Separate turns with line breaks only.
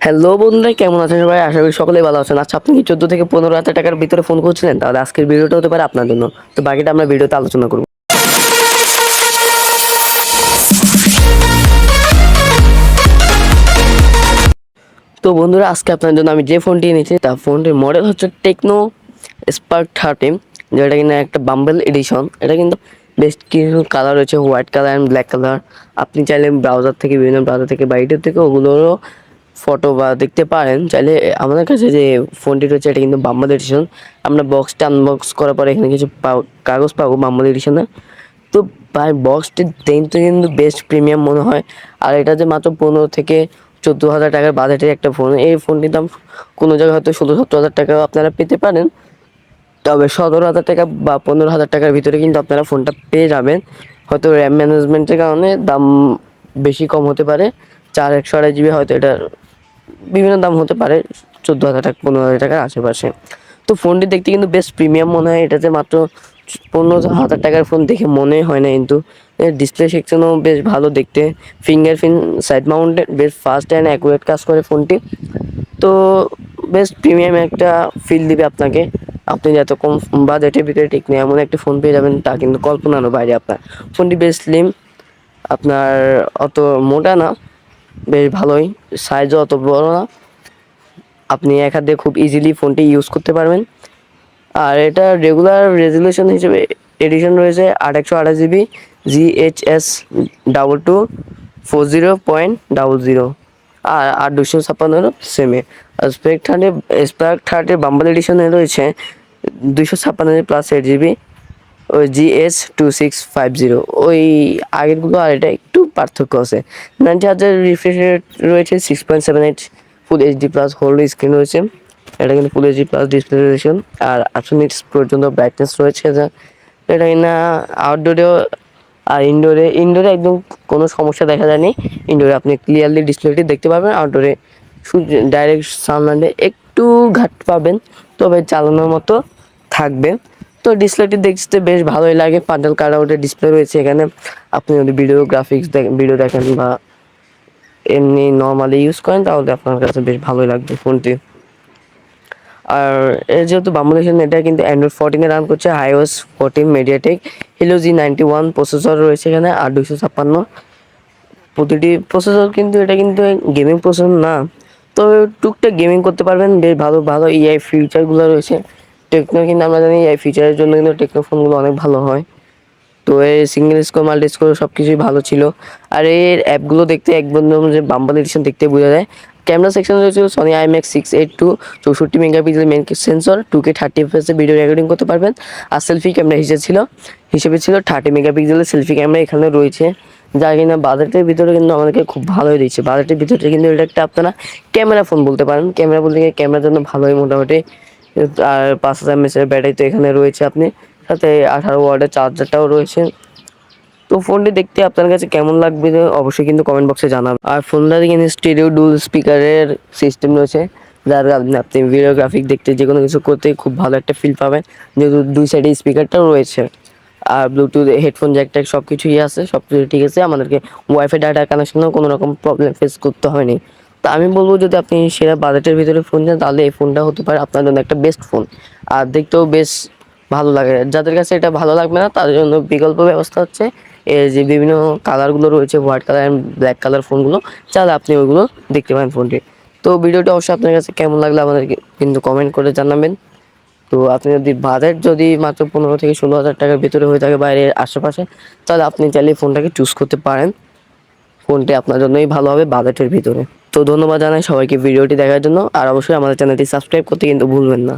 Hello বন্ধুরা, কেমন আছেন সবাই? আশা করি সকলেই ভালো আছেন। আচ্ছা, আপনি কি 14 থেকে 15 হাজার টাকার ভিতরে ফোন খুঁজছিলেন? তাহলে আজকের ভিডিওটা হতে পারে আপনার জন্য। তো বাকিটা আমরা ভিডিওতে আলোচনা করব। তো বন্ধুরা, আজকে আপনার জন্য আমি যে ফোনটি এনেছি তার ফোনটির মডেল হচ্ছে টেকনো স্পার্ক 13, যেটা কিনা একটা বাম্বেল এডিশন। এটা কিন্তু বেশ কিছু কালার রয়েছে, white colour and black colour. আপনি চাইলে ব্রাউজার থেকে, বিভিন্ন ব্রাউজার থেকে বা ইউটিউব থেকে ওগুলোরও ফটো বা দেখতে পারেন চাইলে। আমাদের কাছে যে ফোনটি রয়েছে এটা কিন্তু বাম্বেল এডিশন। আমরা বক্সটা আনবক্স করার পরে এখানে কিছু কাগজ পাবো বাম্বেল এডিশনে। তো ভাই, বক্সটি দেখতে কিন্তু বেস্ট প্রিমিয়াম মনে হয়। আর এটা যে মাত্র 15 থেকে 14 হাজার টাকার বাজেটের একটা ফোন। এই ফোনটির দাম কোনো জায়গায় হয়তো 16-17 হাজার টাকাও আপনারা পেতে পারেন। তবে 17 হাজার টাকা বা 15 হাজার টাকার ভিতরে কিন্তু আপনারা ফোনটা পেয়ে যাবেন। হয়তো র্যাম ম্যানেজমেন্টের কারণে দাম বেশি কম হতে পারে। 4 128 জিবি হয়তো এটার বিভিন্ন দাম হতে পারে 14 হাজার টাকা, 15 হাজার টাকার আশেপাশে। তো ফোনটি দেখতে কিন্তু বেশ প্রিমিয়াম মনে হয়। এটাতে মাত্র 15 হাজার টাকার ফোন দেখে মনে হয় না, কিন্তু ডিসপ্লে সেকশনও বেশ ভালো দেখতে। ফিঙ্গারপ্রিন্ট সাইড মাউন্টেড, বেশ ফাস্ট অ্যান্ড অ্যাকুরেট কাজ করে ফোনটি। তো বেশ প্রিমিয়াম একটা ফিল দিবে আপনাকে। আপনি যত কম বাজেটের ভিতরে ঠিক নেই এমন একটা ফোন পেয়ে যাবেন, তা কিন্তু কল্পনারও বাইরে আপনার। ফোনটি বেশ স্লিম, আপনার অত মোটা না, বেশ ভালোই। সাইজও অত বড় না, আপনি এক হাত দিয়ে খুব ইজিলি ফোনটি ইউজ করতে পারবেন। আর এটা রেগুলার রেজুলেশন হিসেবে এডিশন রয়েছে 8 128 জিবি GHS 2240.00, আর 8 256 হলো সেমে। আর স্পার্ক 30 বাম্বল এডিশনে রয়েছে 256 প্লাস 8 জিবি, ওই GS2650। ওই আগেরগুলো আর এটা একটু পার্থক্য আছে। 90 হাজার রিফ্রেশ রেট রয়েছে, 6.78 full HD plus hold screen রয়েছে। এটা কিন্তু full HD plus display resolution, আর 800 নিটস পর্যন্ত ব্রাইটনেস রয়েছে। এটা কিনা আউটডোরেও আর ইনডোরে একদম কোনো সমস্যা দেখা যায়নি। ইনডোরে আপনি ক্লিয়ারলি ডিসপ্লেটি দেখতে পাবেন। আউটডোরে ডাইরেক্ট সানলাইটে একটু ঘাট পাবেন, তবে চালানোর মতো থাকবে। তো ডিসপ্লেটি দেখতে বেশ ভালোই লাগে। প্যানেল কাট আউটের ডিসপ্লে রয়েছে এখানে। আপনি যদি ভিডিও দেখেন বা এমনি নর্মালি ইউজ করেন তাহলে আপনার কাছে বেশ ভালোই লাগবে ফোনটি। আর যেহেতু বাম্বুলেশন, এটা কিন্তু অ্যান্ড্রয়েড 14 রান করছে, iOS 14 MediaTek Helio G91 processor রয়েছে এখানে, আর 256 প্রতিটি প্রসেসর। কিন্তু এটা কিন্তু গেমিং প্রসেসর না, তো টুকটাক গেমিং করতে পারবেন। বেশ ভালো ভালো এআই ফিচারগুলো রয়েছে। টেকনো কিন্তু আমরা জানি এআই ফিচারের জন্য কিন্তু টেকনো ফোনগুলো অনেক ভালো হয়। তো এই সিঙ্গেল স্কোর মাল্টি স্কোর সব কিছুই ভালো ছিল। আর এর অ্যাপগুলো দেখতে একদম যে বাম্পার এডিশন দেখতে বোঝা যায়। ক্যামেরা সেকশন রয়েছে Sony IMX 682 64 megapixel main sensor, 2K 30 FPS video recording করতে পারবেন। আর সেলফি ক্যামেরা হিসেবে ছিল 30 মেগাপিক্সেলের সেলফি ক্যামেরা এখানে রয়েছে, যা কিনা বাজেটের ভিতরে কিন্তু আমাদেরকে খুব ভালোই দিচ্ছে। বাজেটের ভিতরে কিন্তু এটা একটা আপনারা ক্যামেরা ফোন বলতে পারেন। ক্যামেরা বলতে গিয়ে ক্যামেরার জন্য ভালোই মোটামুটি। আর 5000 mAh ব্যাটারি তো এখানে রয়েছে, আপনি সাথে 18 ওয়াটের চার্জারটাও রয়েছে। তো ফোনটি দেখতে আপনার কাছে কেমন লাগবে অবশ্যই কিন্তু কমেন্ট বক্সে জানাবেন। আর ফোনটাতে কিন্তু স্টেরিও ডুয়াল স্পিকারের সিস্টেম রয়েছে, যার কারণে আপনি ভিডিওগ্রাফিক দেখতে যে কোনো কিছু করতে খুব ভালো একটা ফিল পাবেন, যেহেতু দুই সাইডে স্পিকারটাও রয়েছে। আর ব্লুটুথ হেডফোন জ্যাক ট্যাক সব কিছুই আছে, সব কিছু ঠিক আছে। আমাদেরকে ওয়াইফাই ডাটা কানেকশনেও কোনো রকম প্রবলেম ফেস করতে হয়নি। তো আমি বলবো, যদি আপনি সেরা বাজেটের ভিতরে ফোন চান তাহলে এই ফোনটা হতে পারে আপনার জন্য একটা বেস্ট ফোন। আর দেখতেও বেশ ভালো লাগে। যাদের কাছে এটা ভালো লাগবে না তাদের জন্য বিকল্প ব্যবস্থা হচ্ছে এর যে বিভিন্ন কালারগুলো রয়েছে, white colour and black colour ফোনগুলো, চাইলে আপনি ওইগুলো দেখতে পারেন ফোনটি। তো ভিডিওটা অবশ্যই আপনার কাছে কেমন লাগলো আমাদেরকে কিন্তু কমেন্ট করে জানাবেন। তো আপনি যদি বাজেট যদি মাত্র 15 থেকে 16 হাজার টাকার ভিতরে হয়ে থাকে বাইরের আশেপাশে, তাহলে আপনি চাইলে ফোনটাকে চুজ করতে পারেন। ফোনটি আপনার জন্যই ভালো হবে বাজেটের ভিতরে। তো ধন্যবাদ জানাই সবাইকে ভিডিওটি দেখার জন্য। আর অবশ্যই আমাদের চ্যানেলটি সাবস্ক্রাইব করতে কিন্তু ভুলবেন না।